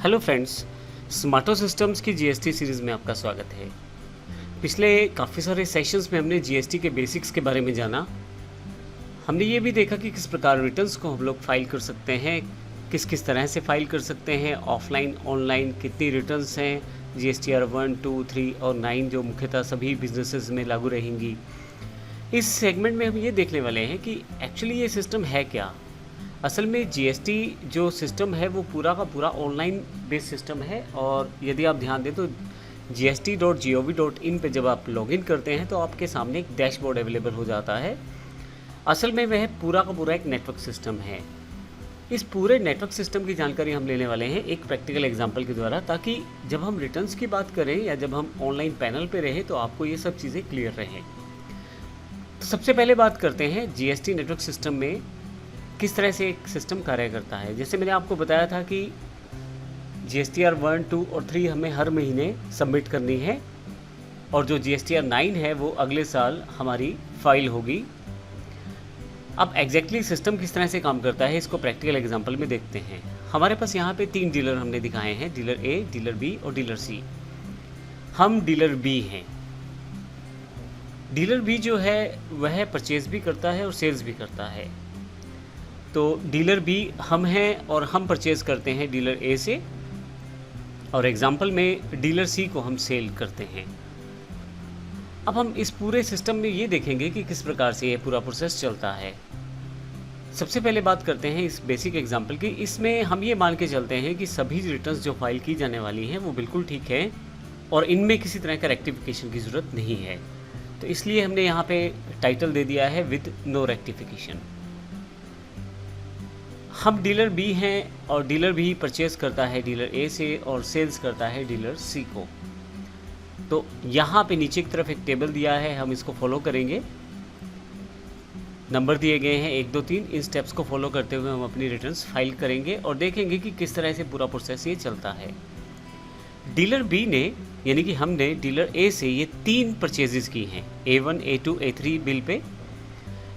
Hello friends, स्मार्टो systems की GST series में आपका स्वागत है। पिछले काफ़ी सारे सेशंस में हमने जीएसटी के बेसिक्स के बारे में जाना। हमने ये भी देखा कि किस प्रकार रिटर्न्स को हम लोग फाइल कर सकते हैं, किस किस तरह से फाइल कर सकते हैं, ऑफलाइन ऑनलाइन कितनी रिटर्न्स हैं, जीएसटीआर 1, 2, 3 और 9 जो मुख्यतः सभी बिजनेसेस में लागू रहेंगी। इस सेगमेंट में हम ये देखने वाले हैं कि एक्चुअली ये सिस्टम है क्या। असल में जीएसटी जो सिस्टम है वो पूरा का पूरा ऑनलाइन बेस्ड सिस्टम है, और यदि आप ध्यान दें तो gst.gov.in पे जब आप लॉगिन करते हैं तो आपके सामने एक डैशबोर्ड अवेलेबल हो जाता है। असल में वह पूरा का पूरा एक नेटवर्क सिस्टम है। इस पूरे नेटवर्क सिस्टम की जानकारी हम लेने वाले हैं एक प्रैक्टिकल एग्जांपल के द्वारा, ताकि जब हम रिटर्न्स की बात करें या जब हम ऑनलाइन पैनल पे रहें तो आपको ये सब चीज़ें क्लियर रहें। तो सबसे पहले बात करते हैं जीएसटी नेटवर्क सिस्टम में किस तरह से एक सिस्टम कार्य करता है। जैसे मैंने आपको बताया था कि जीएसटीआर 1, 2 और 3 हमें हर महीने सबमिट करनी है, और जो जीएसटीआर 9 है वो अगले साल हमारी फाइल होगी। अब एग्जैक्टली सिस्टम किस तरह से काम करता है इसको प्रैक्टिकल एग्जांपल में देखते हैं। हमारे पास यहाँ पे 3 डीलर हमने दिखाए हैं, डीलर ए, डीलर बी और डीलर सी। हम डीलर बी हैं। डीलर बी जो है वह परचेज भी करता है और सेल्स भी करता है। तो डीलर बी हम हैं और हम परचेज़ करते हैं डीलर ए से, और एग्जांपल में डीलर सी को हम सेल करते हैं। अब हम इस पूरे सिस्टम में ये देखेंगे कि किस प्रकार से ये पूरा प्रोसेस चलता है। सबसे पहले बात करते हैं इस बेसिक एग्जांपल की। इसमें हम ये मान के चलते हैं कि सभी रिटर्न्स जो फाइल की जाने वाली हैं वो बिल्कुल ठीक है और इनमें किसी तरह का रेक्टिफिकेशन की ज़रूरत नहीं है। तो इसलिए हमने यहाँ पे टाइटल दे दिया है विद नो रेक्टिफिकेशन। हम डीलर बी हैं और डीलर बी परचेज़ करता है डीलर ए से और सेल्स करता है डीलर सी को। तो यहाँ पे नीचे की तरफ एक टेबल दिया है, हम इसको फॉलो करेंगे। नंबर दिए गए हैं 1, 2, 3। इन स्टेप्स को फॉलो करते हुए हम अपनी रिटर्न्स फाइल करेंगे और देखेंगे कि किस तरह से पूरा प्रोसेस ये चलता है। डीलर बी ने यानी कि हमने डीलर ए से ये 3 परचेजेस की हैं, A1, A2, A3 bill pay.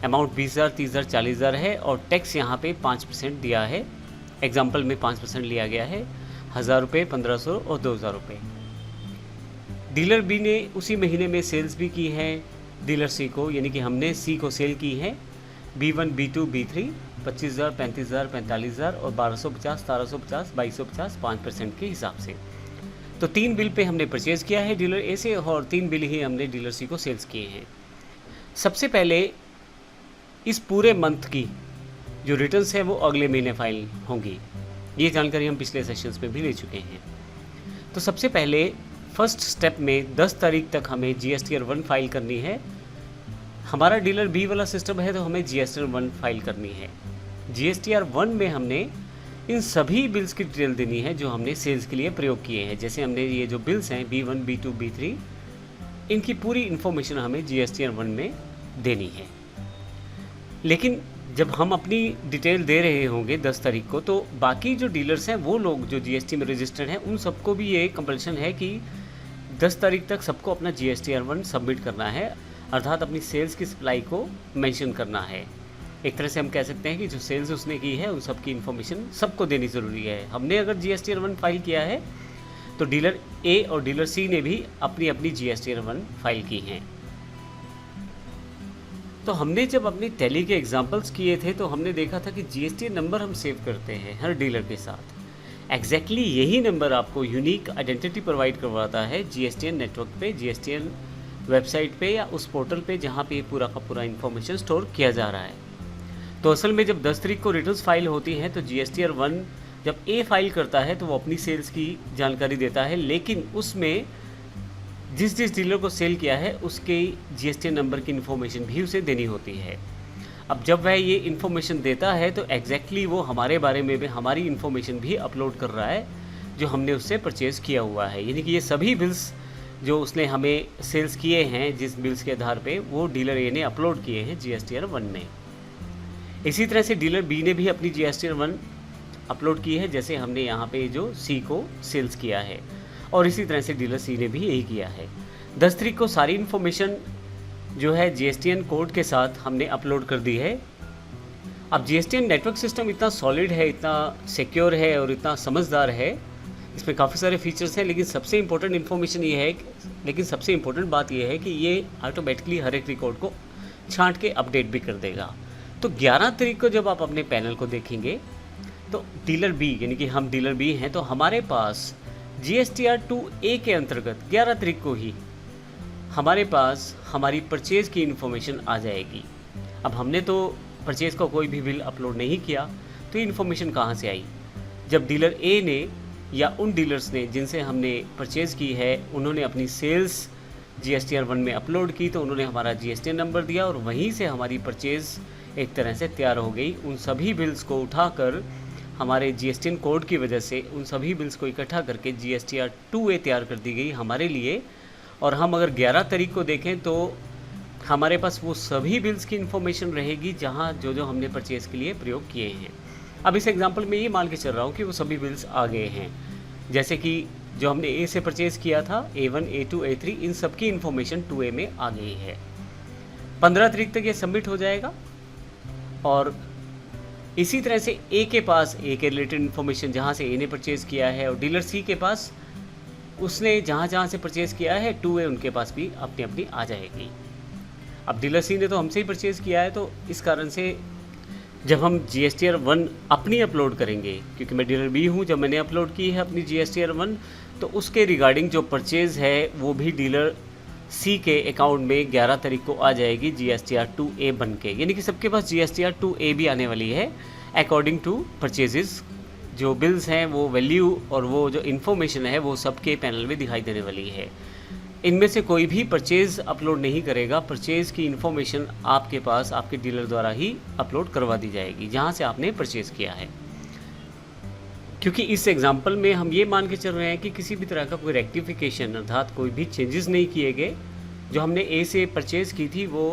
Amount 20,000, 30,000, 40,000 है और टैक्स यहाँ पे 5% दिया है। एग्जाम्पल में 5% लिया गया है, 1,000 रुपये, 1,500 और 2,000 रुपये। डीलर बी ने उसी महीने में सेल्स भी की है डीलर सी को, यानी कि हमने सी को सेल की है B1, B2, B3 25,000, 35,000, 45,000 और 1,250, 1,750, 2,250 5% के हिसाब से। तो 3 बिल पे हमने परचेज़ किया है डीलर ए से और 3 बिल ही हमने डीलर सी को सेल्स किए हैं। सबसे पहले इस पूरे मंथ की जो रिटर्न्स है वो अगले महीने फाइल होंगी। ये जानकारी हम पिछले सेशंस में भी ले चुके हैं। तो सबसे पहले फर्स्ट स्टेप में 10 तारीख तक हमें जीएसटीआर 1 फाइल करनी है। हमारा डीलर बी वाला सिस्टम है तो हमें जीएसटीआर 1 फाइल करनी है। जीएसटीआर 1 में हमने इन सभी बिल्स की डिटेल देनी है जो हमने सेल्स के लिए प्रयोग किए हैं। जैसे हमने ये जो बिल्स हैं B1, B2, B3, इनकी पूरी इन्फॉर्मेशन हमें जीएसटीआर 1 में देनी है। लेकिन जब हम अपनी डिटेल दे रहे होंगे 10 तारीख को, तो बाकी जो डीलर्स हैं वो लोग जो जीएसटी में रजिस्टर्ड हैं उन सबको भी ये कंपल्शन है कि 10 तारीख तक सबको अपना जीएसटीआर 1 सबमिट करना है, अर्थात अपनी सेल्स की सप्लाई को मेंशन करना है। एक तरह से हम कह सकते हैं कि जो सेल्स उसने की है उन सब की इन्फॉर्मेशन सबको देनी ज़रूरी है। हमने अगर जीएसटीआर 1 फाइल किया है तो डीलर ए और डीलर सी ने भी अपनी अपनी जीएसटीआर 1 फाइल की हैं। तो हमने जब अपनी टैली के एग्जांपल्स किए थे तो हमने देखा था कि जीएसटी नंबर हम सेव करते हैं हर डीलर के साथ। एग्जैक्टली यही नंबर आपको यूनिक आइडेंटिटी प्रोवाइड करवाता है जीएसटीएन नेटवर्क पे, जीएसटीएन वेबसाइट पे या उस पोर्टल पे जहाँ पे पूरा का पूरा इन्फॉर्मेशन स्टोर किया जा रहा है। तो असल में जब 10 तारीख को रिटर्न्स फाइल होती हैं तो जीएसटीआर 1 जब ए फाइल करता है तो वो अपनी सेल्स की जानकारी देता है, लेकिन उसमें जिस डीलर को सेल किया है उसके जीएसटी नंबर की इन्फॉर्मेशन भी उसे देनी होती है। अब जब वह ये इन्फॉर्मेशन देता है तो एग्जैक्टली वो हमारे बारे में भी हमारी इन्फॉर्मेशन भी अपलोड कर रहा है जो हमने उससे परचेज़ किया हुआ है। यानी कि ये सभी बिल्स जो उसने हमें सेल्स किए हैं जिस बिल्स के आधार पे वो डीलर ए ने अपलोड किए हैं जीएसटीआर 1 में। इसी तरह से डीलर बी ने भी अपनी जीएसटीआर 1 अपलोड की है, जैसे हमने यहाँ पे जो सी को सेल्स किया है, और इसी तरह से डीलर सी ने भी यही किया है। 10 तारीख को सारी इन्फॉर्मेशन जो है जीएसटीएन कोड के साथ हमने अपलोड कर दी है। अब जीएसटीएन नेटवर्क सिस्टम इतना सॉलिड है, इतना सिक्योर है और इतना समझदार है इसमें काफ़ी सारे फीचर्स हैं, लेकिन सबसे इम्पोर्टेंट बात ये है कि ये ऑटोमेटिकली हर एक रिकॉर्ड को छांट के अपडेट भी कर देगा। तो 11 तारीख को जब आप अपने पैनल को देखेंगे तो डीलर बी, यानी कि हम डीलर बी हैं, तो हमारे पास GSTR 2A के अंतर्गत 11 तारीख को ही हमारे पास हमारी परचेज़ की इन्फॉर्मेशन आ जाएगी। अब हमने तो परचेज़ का कोई भी बिल अपलोड नहीं किया, तो ये इन्फॉर्मेशन कहाँ से आई? जब डीलर ए ने या उन डीलर्स ने जिनसे हमने परचेज़ की है, उन्होंने अपनी सेल्स GSTR 1 में अपलोड की, तो उन्होंने हमारा GSTN नंबर दिया और वहीं से हमारी परचेज़ एक तरह से तैयार हो गई। उन सभी बिल्स को उठाकर हमारे GSTN कोड की वजह से उन सभी बिल्स को इकट्ठा करके GSTR 2A तैयार कर दी गई हमारे लिए। और हम अगर 11 तारीख को देखें तो हमारे पास वो सभी बिल्स की इन्फॉर्मेशन रहेगी जहाँ जो हमने परचेज़ के लिए प्रयोग किए हैं। अब इस एग्जांपल में ये मान के चल रहा हूँ कि वो सभी बिल्स आ गए हैं, जैसे कि जो हमने ए से परचेज़ किया था, A1, A2, A3, इन सब की इन्फॉर्मेशन 2A में आ गई है। 15 तारीख तक ये सबमिट हो जाएगा। और इसी तरह से ए के पास ए के रिलेटेड इन्फॉर्मेशन जहाँ से ए ने परचेज़ किया है, और डीलर सी के पास उसने जहाँ से परचेज़ किया है 2A उनके पास भी अपनी अपनी आ जाएगी। अब डीलर सी ने तो हमसे ही परचेज़ किया है, तो इस कारण से जब हम GSTR 1 अपनी अपलोड करेंगे, क्योंकि मैं डीलर बी हूँ, जब मैंने अपलोड की है अपनी GSTR 1, तो उसके रिगार्डिंग जो परचेज़ है वो भी डीलर सी के अकाउंट में 11 तारीख को आ जाएगी GSTR 2A बन के, यानी कि सबके पास GSTR 2A भी आने वाली है अकॉर्डिंग टू परचेजेस। जो बिल्स हैं वो वैल्यू और वो जो इन्फॉर्मेशन है वो सबके पैनल में दिखाई देने वाली है। इनमें से कोई भी परचेज़ अपलोड नहीं करेगा, परचेज़ की इन्फॉर्मेशन आपके पास आपके डीलर द्वारा ही अपलोड करवा दी जाएगी जहां से आपने परचेज़ किया है। क्योंकि इस एग्जांपल में हम ये मान के चल रहे हैं कि किसी भी तरह का कोई रेक्टिफिकेशन अर्थात कोई भी चेंजेस नहीं किए गए। जो हमने ए से परचेज़ की थी वो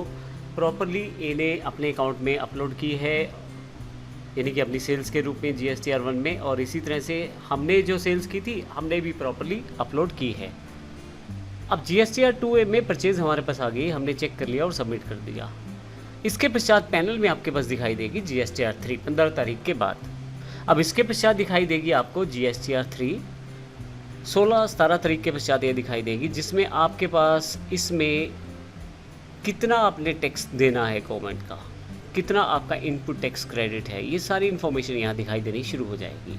प्रॉपरली ए ने अपने अकाउंट में अपलोड की है, यानी कि अपनी सेल्स के रूप में GSTR 1 में, और इसी तरह से हमने जो सेल्स की थी हमने भी प्रॉपरली अपलोड की है। अब GSTR 2A में परचेज़ हमारे पास आ गई, हमने चेक कर लिया और सबमिट कर दिया। इसके पश्चात पैनल में आपके पास दिखाई देगी GSTR 3 15 तारीख के बाद। अब इसके पश्चात दिखाई देगी आपको GSTR 3 16-17 तारीख के पश्चात ये दिखाई देगी, जिसमें आपके पास इसमें कितना आपने टैक्स देना है गवर्नमेंट का, कितना आपका इनपुट टैक्स क्रेडिट है, ये सारी इन्फॉर्मेशन यहाँ दिखाई देनी शुरू हो जाएगी।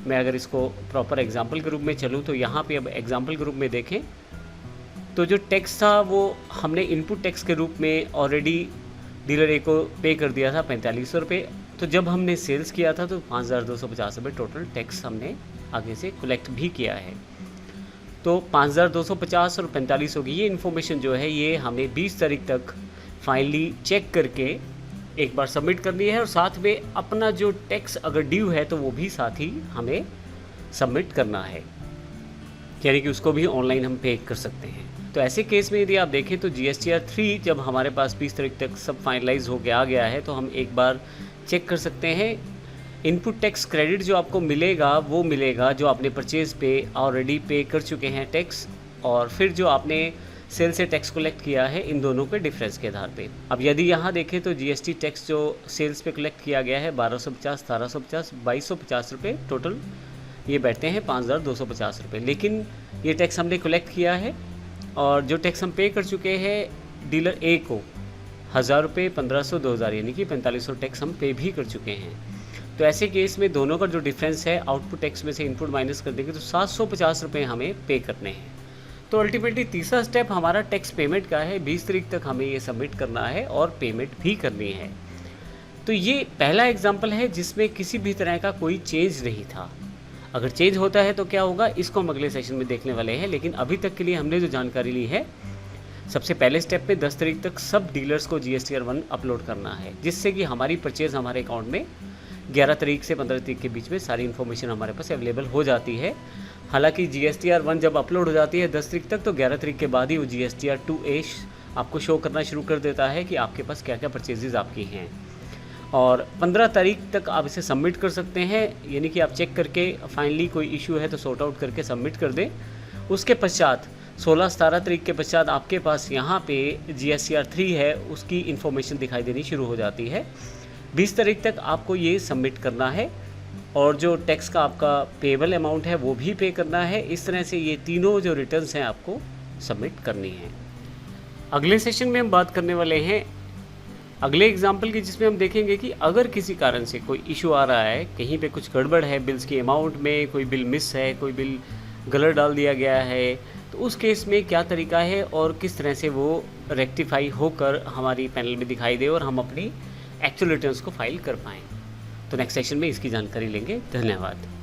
मैं अगर इसको प्रॉपर एग्जाम्पल के रूप में चलूँ तो यहाँ पे अब एग्जाम्पल के रूप में देखें तो जो टैक्स था वो हमने इनपुट टैक्स के रूप में ऑलरेडी डीलर ए को पे कर दिया था 4500 रुपये। तो जब हमने सेल्स किया था तो 5250 रुपये टोटल टैक्स हमने आगे से कलेक्ट भी किया है। तो 5250 और 4500 की ये इन्फॉर्मेशन जो है ये हमें 20 तारीख तक फाइनली चेक करके एक बार सबमिट करनी है, और साथ में अपना जो टैक्स अगर ड्यू है तो वो भी साथ ही हमें सबमिट करना है, यानी कि उसको भी ऑनलाइन हम पे कर सकते हैं। तो ऐसे केस में यदि आप देखें तो GSTR 3 जब हमारे पास 20 तारीख तक सब फाइनलाइज हो आ गया है तो हम एक बार चेक कर सकते हैं। इनपुट टैक्स क्रेडिट जो आपको मिलेगा वो मिलेगा जो आपने परचेज़ पे ऑलरेडी पे कर चुके हैं टैक्स, और फिर जो आपने सेल से टैक्स कलेक्ट किया है, इन दोनों के डिफरेंस के आधार पे। अब यदि यहाँ देखें तो GST टैक्स जो सेल्स पे कलेक्ट किया गया है 1250, 1750, 2250 रुपये टोटल ये बैठते हैं 5250 रुपये। लेकिन ये टैक्स हमने कलेक्ट किया है और जो टैक्स हम पे कर चुके हैं डीलर ए को 1000 रुपये, 1500, 2000 यानी कि 4500 टैक्स हम पे भी कर चुके हैं। तो ऐसे केस में दोनों का जो डिफरेंस है आउटपुट टैक्स में से इनपुट माइनस कर देंगे तो 750 रुपये हमें पे करने हैं। तो अल्टीमेटली तीसरा स्टेप हमारा टैक्स पेमेंट का है। 20 तारीख तक हमें ये सबमिट करना है और पेमेंट भी करनी है। तो ये पहला एग्जाम्पल है जिसमें किसी भी तरह का कोई चेंज नहीं था। अगर चेंज होता है तो क्या होगा इसको हम अगले सेशन में देखने वाले हैं। लेकिन अभी तक के लिए हमने जो जानकारी ली है, सबसे पहले स्टेप में 10 तारीख तक सब डीलर्स को GSTR 1 अपलोड करना है, जिससे कि हमारी परचेज़ हमारे अकाउंट में 11 तारीख से 15 तारीख के बीच में सारी इन्फॉर्मेशन हमारे पास अवेलेबल हो जाती है। हालांकि GSTR 1 जब अपलोड हो जाती है 10 तारीख तक, तो 11 तारीख के बाद ही वो GSTR 2A आपको शो करना शुरू कर देता है कि आपके पास क्या क्या परचेजेज़ आपकी हैं। और 15 तारीख तक आप इसे सबमिट कर सकते हैं, यानी कि आप चेक करके फाइनली कोई इशू है तो सॉर्ट आउट करके सबमिट कर दें। उसके पश्चात 16-17 तारीख के पश्चात आपके पास यहाँ पे GSTR 3 है, उसकी इन्फॉर्मेशन दिखाई देनी शुरू हो जाती है। 20 तारीख तक आपको ये सबमिट करना है और जो टैक्स का आपका पेएबल अमाउंट है वो भी पे करना है। इस तरह से ये तीनों जो रिटर्न्स हैं आपको सबमिट करनी है। अगले सेशन में हम बात करने वाले हैं अगले एग्जाम्पल की, जिसमें हम देखेंगे कि अगर किसी कारण से कोई इशू आ रहा है, कहीं पे कुछ गड़बड़ है बिल्स की अमाउंट में, कोई बिल मिस है, कोई बिल गलत डाल दिया गया है, तो उस केस में क्या तरीका है और किस तरह से वो रेक्टिफाई होकर हमारी पैनल में दिखाई दे और हम अपनी एक्चुअल रिटर्न्स को फाइल कर पाएँ। तो नेक्स्ट सेशन में इसकी जानकारी लेंगे। धन्यवाद।